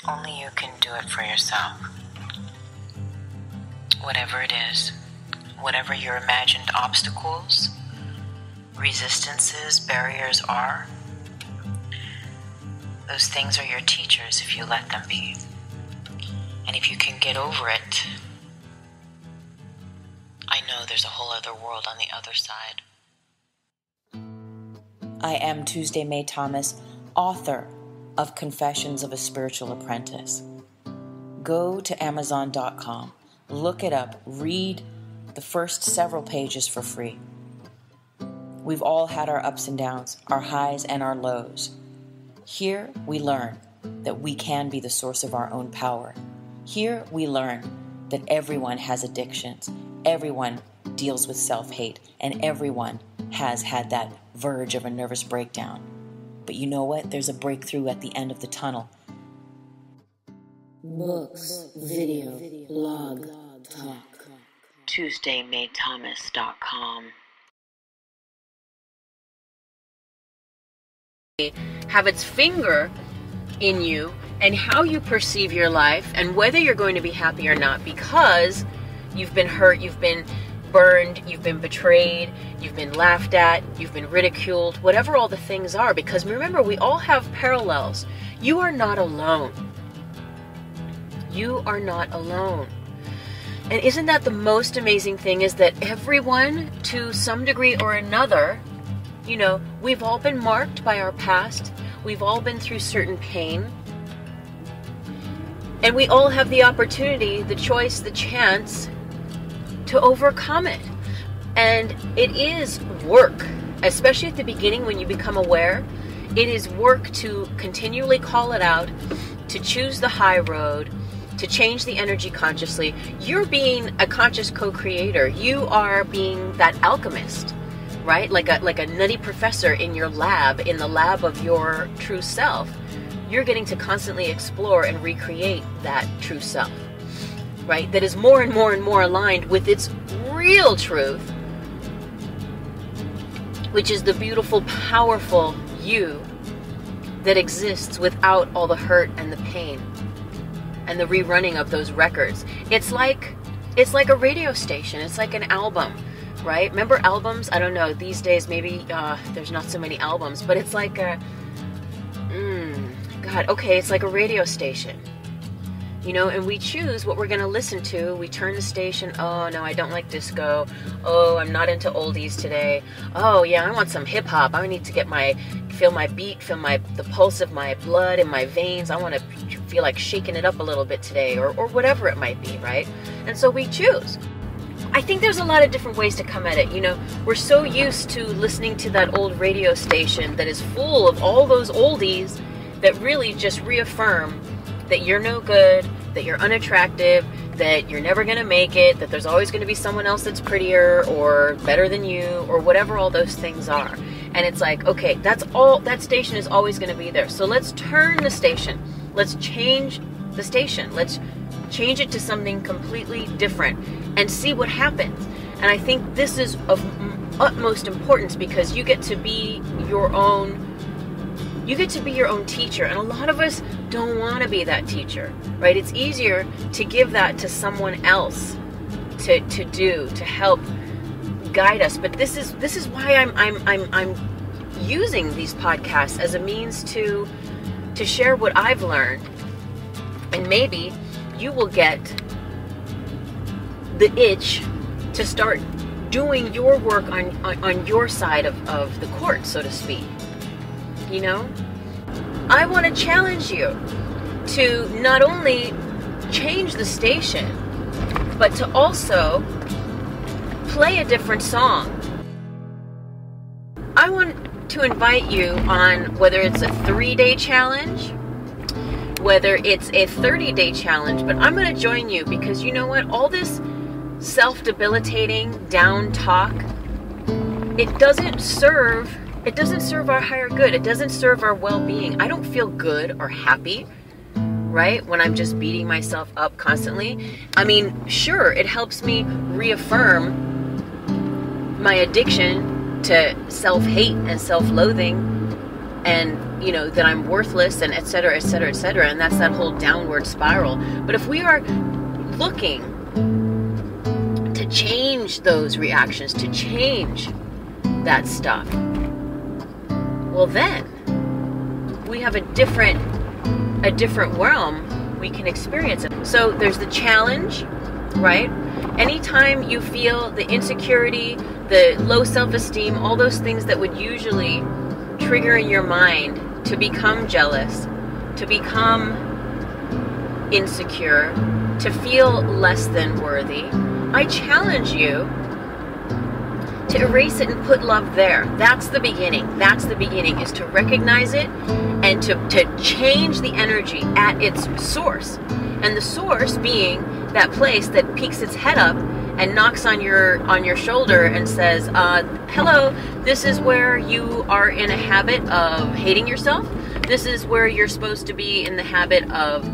Only you can do it for yourself. Whatever it is, whatever your imagined obstacles, resistances, barriers are, those things are your teachers if you let them be. And if you can get over it, I know there's a whole other world on the other side. I am Tuesday Mae Thomas, author of Confessions of a Spiritual Apprentice. Go to Amazon.com, look it up, read the first several pages for free. We've all had our ups and downs, our highs and our lows. Here we learn that we can be the source of our own power. Here we learn that everyone has addictions, everyone deals with self-hate, and everyone has had that verge of a nervous breakdown. But you know what? There's a breakthrough at the end of the tunnel. Books, video, blog, talk. TuesdayMadeThomas.com. Have its finger in you and how you perceive your life and whether you're going to be happy or not, because you've been hurt, you've been burned, you've been betrayed, you've been laughed at, you've been ridiculed, whatever all the things are. Because remember, we all have parallels. You are not alone. You are not alone. And isn't that the most amazing thing, is that everyone, to some degree or another, you know, we've all been marked by our past. We've all been through certain pain. And we all have the opportunity, the choice, the chance to overcome it. And it is work, especially at the beginning when you become aware. It is work to continually call it out, to choose the high road, to change the energy consciously. You're being a conscious co-creator. You are being that alchemist, right? Like a nutty professor in your lab, in the lab of your true self. You're getting to constantly explore and recreate that true self, right? That is more and more and more aligned with its real truth, which is the beautiful, powerful you that exists without all the hurt and the pain and the rerunning of those records. It's like a radio station. It's like an album, right? Remember albums? I don't know. These days, maybe there's not so many albums, but it's like it's like a radio station. You know, and we choose what we're going to listen to. We turn the station. Oh, no, I don't like disco. Oh, I'm not into oldies today. Oh, yeah, I want some hip hop. I need to feel my beat, feel the pulse of my blood in my veins. I want to feel like shaking it up a little bit today, or whatever it might be, right? And so we choose. I think there's a lot of different ways to come at it. You know, we're so used to listening to that old radio station that is full of all those oldies that really just reaffirm that you're no good, that you're unattractive, that you're never going to make it, that there's always going to be someone else that's prettier or better than you, or whatever all those things are. And it's like, okay, that station is always going to be there. So let's turn the station. Let's change the station. Let's change it to something completely different and see what happens. And I think this is of utmost importance, because you get to be your own teacher. And a lot of us don't want to be that teacher, right? It's easier to give that to someone else to help guide us. But this is why I'm using these podcasts as a means to share what I've learned. And maybe you will get the itch to start doing your work on your side of the court, so to speak. You know, I want to challenge you to not only change the station, but to also play a different song. I want to invite you on, whether it's a 3-day challenge, whether it's a 30-day challenge, but I'm going to join you, because you know what? All this self-debilitating down talk, it doesn't serve our higher good. It doesn't serve our well-being. I don't feel good or happy, right, when I'm just beating myself up constantly. I mean, sure, it helps me reaffirm my addiction to self-hate and self-loathing, and, you know, that I'm worthless, and et cetera, et cetera, et cetera. And that's that whole downward spiral. But if we are looking to change those reactions, to change that stuff, well, then we have a different realm we can experience it. So there's the challenge, right? Anytime you feel the insecurity, the low self-esteem, all those things that would usually trigger in your mind to become jealous, to become insecure, to feel less than worthy, I challenge you to erase it and put love there. That's the beginning. That's the beginning, is to recognize it and to change the energy at its source. And the source being that place that peeks its head up and knocks on your shoulder and says, hello, this is where you are in a habit of hating yourself. This is where you're supposed to be in the habit of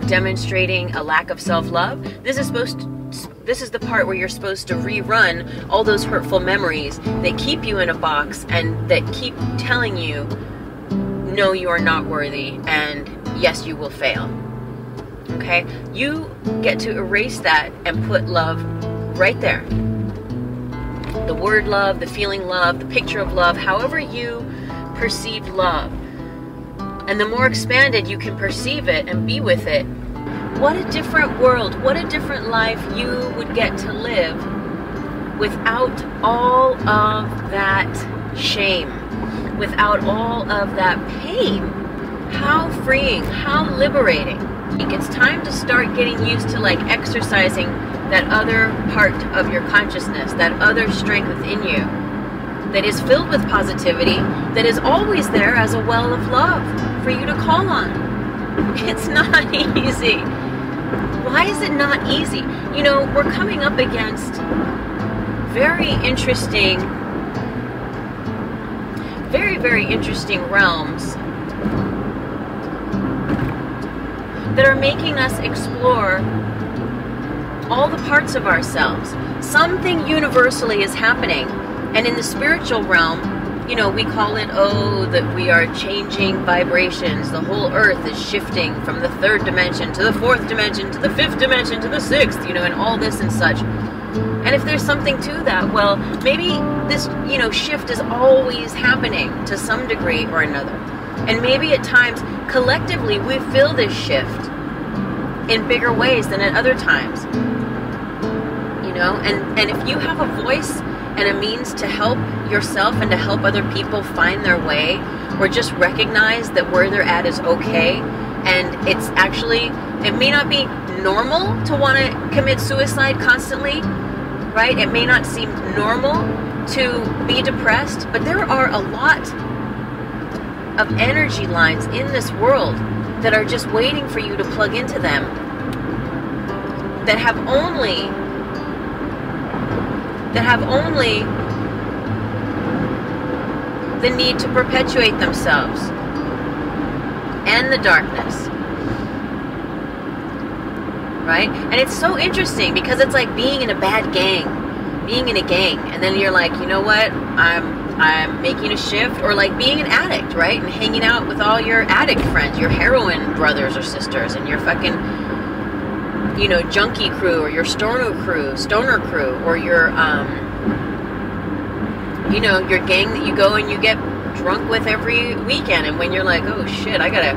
demonstrating a lack of self-love. This is the part where you're supposed to rerun all those hurtful memories that keep you in a box and that keep telling you, no, you are not worthy, and yes, you will fail. Okay? You get to erase that and put love right there. The word love, the feeling love, the picture of love, however you perceive love. And the more expanded you can perceive it and be with it, what a different world, what a different life you would get to live without all of that shame, without all of that pain. How freeing, how liberating. It's time to start getting used to like exercising that other part of your consciousness, that other strength within you that is filled with positivity, that is always there as a well of love for you to call on. It's not easy. Why is it not easy? You know, we're coming up against very, very interesting realms that are making us explore all the parts of ourselves. Something universally is happening. And in the spiritual realm, you know, we call it, that we are changing vibrations. The whole earth is shifting from the third dimension to the fourth dimension to the fifth dimension to the sixth, you know, and all this and such. And if there's something to that, well, maybe this, you know, shift is always happening to some degree or another. And maybe at times, collectively, we feel this shift in bigger ways than at other times. You know, and if you have a voice and a means to help yourself and to help other people find their way, or just recognize that where they're at is okay, and it's actually, it may not be normal to want to commit suicide constantly, right? It may not seem normal to be depressed, but there are a lot of energy lines in this world that are just waiting for you to plug into them, that have only the need to perpetuate themselves and the darkness, right? And it's so interesting because it's like being in a bad gang, being in a gang, and then you're like, you know what, I'm making a shift, or like being an addict, right? And hanging out with all your addict friends, your heroin brothers or sisters, and your fucking, you know, junkie crew, or your stoner crew, or your, you know, your gang that you go and you get drunk with every weekend. And when you're like, oh shit, I gotta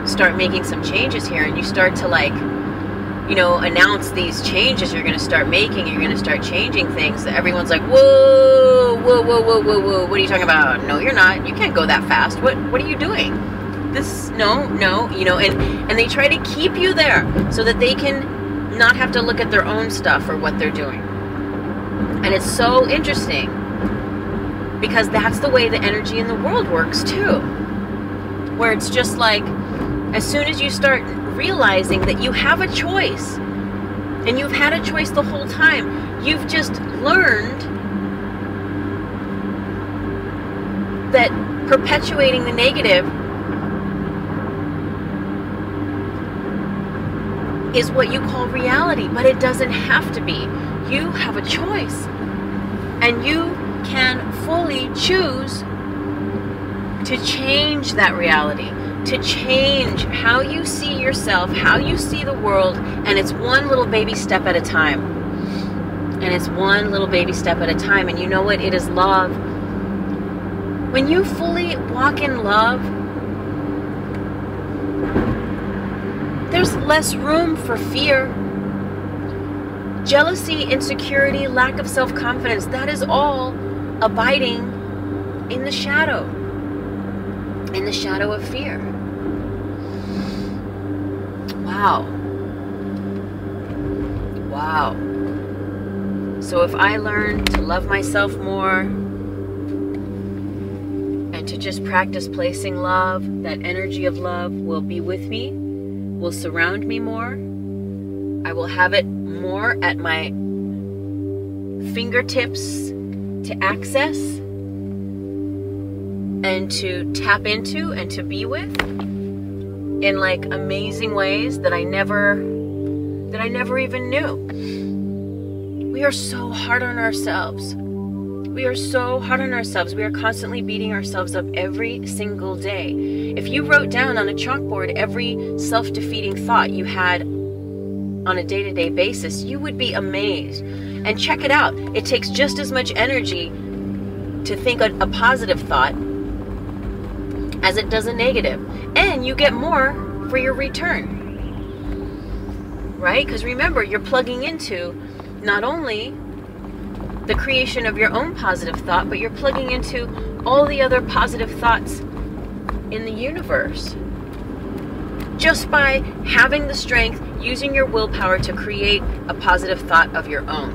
start making some changes here, and you start to like, you know, announce these changes you're gonna start making, you're gonna start changing things, that everyone's like, whoa, what are you talking about? No, you're not. You can't go that fast. What are you doing? No, you know, and they try to keep you there so that they can not have to look at their own stuff or what they're doing. And it's so interesting because that's the way the energy in the world works too, where it's just like, as soon as you start realizing that you have a choice, and you've had a choice the whole time, you've just learned that perpetuating the negative is what you call reality, but it doesn't have to be. You have a choice, and you can fully choose to change that reality, to change how you see yourself, how you see the world, and it's one little baby step at a time. And it's one little baby step at a time. And you know what? It is love. When you fully walk in love, there's less room for fear. Jealousy, insecurity, lack of self-confidence, that is all abiding in the shadow of fear. Wow. Wow. So if I learn to love myself more and to just practice placing love, that energy of love will be with me, will surround me more. I will have it more at my fingertips to access and to tap into and to be with in like amazing ways that I never even knew. We are so hard on ourselves. We are so hard on ourselves. We are constantly beating ourselves up every single day. If you wrote down on a chalkboard every self-defeating thought you had on a day-to-day basis, you would be amazed. And check it out. It takes just as much energy to think a positive thought as it does a negative. And you get more for your return. Right? Because remember, you're plugging into not only the creation of your own positive thought, but you're plugging into all the other positive thoughts in the universe. Just by having the strength, using your willpower to create a positive thought of your own.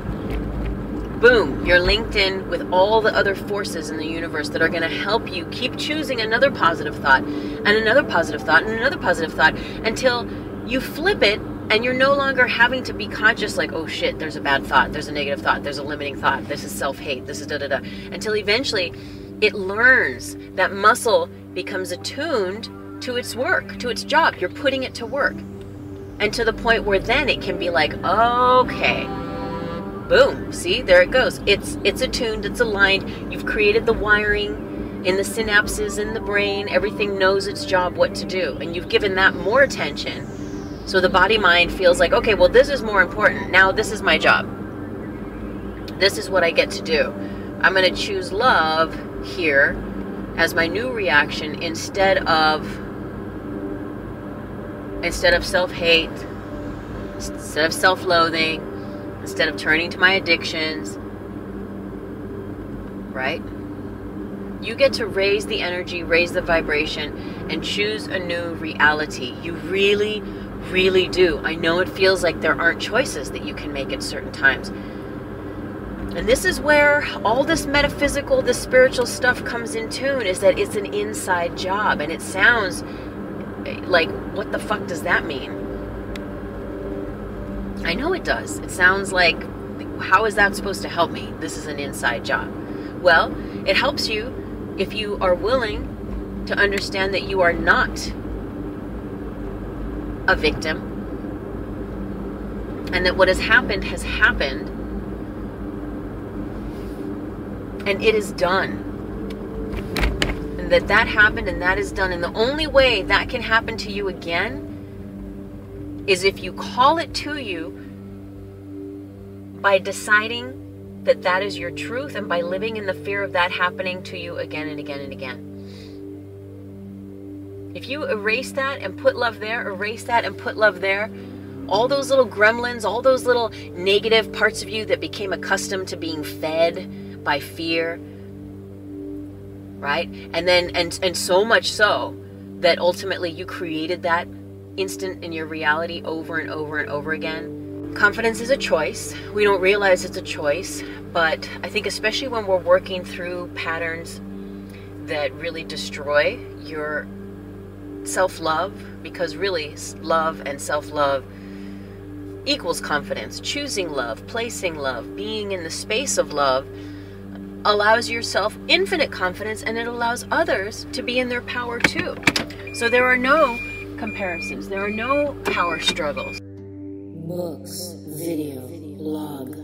Boom, you're linked in with all the other forces in the universe that are going to help you keep choosing another positive thought and another positive thought and another positive thought until you flip it and you're no longer having to be conscious like, oh shit, there's a bad thought, there's a negative thought, there's a limiting thought, this is self-hate, this is da-da-da. Until eventually it learns, that muscle becomes attuned to its work, to its job. You're putting it to work. And to the point where then it can be like, okay, boom, see, there it goes. It's attuned, it's aligned. You've created the wiring in the synapses in the brain. Everything knows its job, what to do. And you've given that more attention. So the body-mind feels like, okay, well, this is more important. Now this is my job. This is what I get to do. I'm going to choose love here as my new reaction instead of self-hate, instead of self-loathing, instead of turning to my addictions, right? You get to raise the energy, raise the vibration, and choose a new reality. You really, really do. I know it feels like there aren't choices that you can make at certain times. And this is where all this metaphysical, this spiritual stuff comes in tune, is that it's an inside job. And it sounds like, what the fuck does that mean? I know it does. It sounds like, how is that supposed to help me? This is an inside job. Well, it helps you if you are willing to understand that you are not a victim, and that what has happened, and it is done. And that happened and that is done. And the only way that can happen to you again is if you call it to you by deciding that that is your truth, and by living in the fear of that happening to you again and again and again. If you erase that and put love there, erase that and put love there, all those little gremlins, all those little negative parts of you that became accustomed to being fed by fear, right? And so much so that ultimately you created that instant in your reality over and over and over again. Confidence is a choice. We don't realize it's a choice, but I think especially when we're working through patterns that really destroy your self-love, because really love and self-love equals confidence. Choosing love, placing love, being in the space of love allows yourself infinite confidence, and it allows others to be in their power too. So there are no comparisons. There are no power struggles. Books, video, blog,